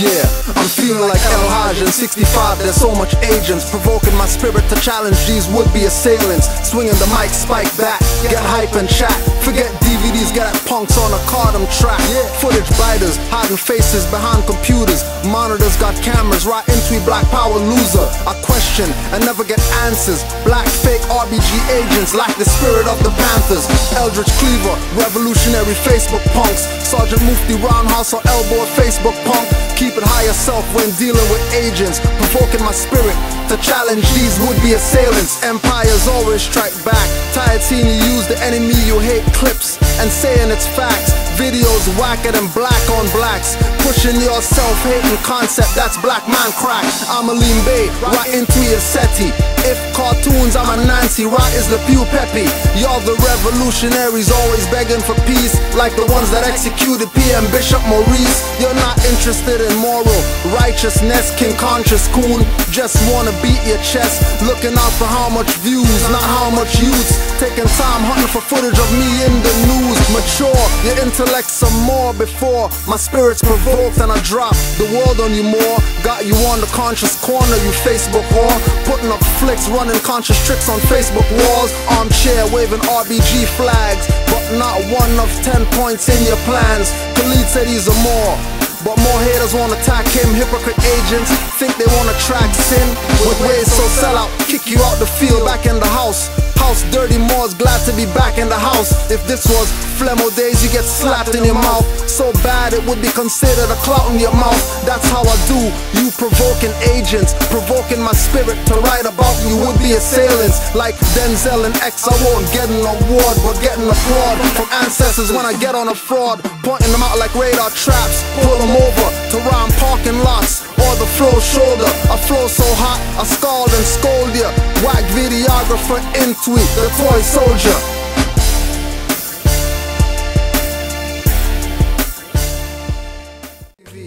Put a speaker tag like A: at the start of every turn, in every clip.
A: Yeah, I'm feeling like El Haj in 65. There's so much agents provoking my spirit to challenge these would-be assailants. Swinging the mic, spike back, get hype and chat. Forget DVDs, get at punks on a cardam track. Footage biters, hiding faces behind computers. Monitors got cameras, right into black power loser. I question and never get answers. Black fake RBG agents lack the spirit of the Panthers. Eldridge Cleaver, revolutionary Facebook punks. Sergeant Mufti roundhouse or elbow a Facebook punk. Keep it higher self when dealing with agents, provoking my spirit to challenge these would-be assailants. Empires always strike back. Tired seeing you use the enemy you hate clips and saying it's facts. Videos whacker than black on blacks. Pushing your self-hating concept, that's black man crack. I'm a Lean Bay, right into your SETI. If cartoons, I'm a Nancy, right is the Pew Pepe. Y'all the revolutionaries always begging for peace, like the ones that executed PM Bishop Maurice. You're not interested in moral righteousness, King Conscious Coon. Just wanna beat your chest, looking out for how much views, not how much youths. Taking time hunting for footage of me in the news. Mature, your intellect some more before my spirit's provoked and I drop the world on you more. Got you on the conscious corner, you Facebook whore. Putting up flicks, running conscious tricks on Facebook walls. Armchair waving RBG flags, but not one of 10 points in your plans. Khalid said he's a more, but more haters wanna attack him. Hypocrite agents think they wanna track sin with ways so sell out, kick you out the field, back in the house. House dirty, Moore's glad to be back in the house. If this was Flemo days, you get slapped in your mouth. So bad it would be considered a clout in your mouth. That's how I do. You provoking agents, provoking my spirit to write about you would-be assailants. Like Denzel and X, I won't get an award, but get an applaud from ancestors when I get on a fraud. Pointing them out like radar traps, pull them over to rhyme parking lots or the flow shoulder. I flow so hot, I scald and scold ya. Whack videographer into it, the toy soldier.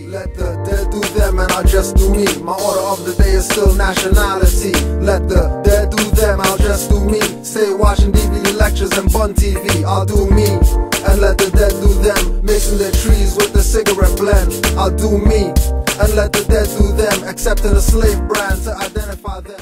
A: Let the dead do them and I'll just do me. My order of the day is still nationality. Let the dead do them, I'll just do me. Stay watching DVD lectures and Bun TV, I'll do me. And let the dead do them, mixing their trees with the cigarette blend. I'll do me. And let the dead do them, accepting the slave brand to identify them.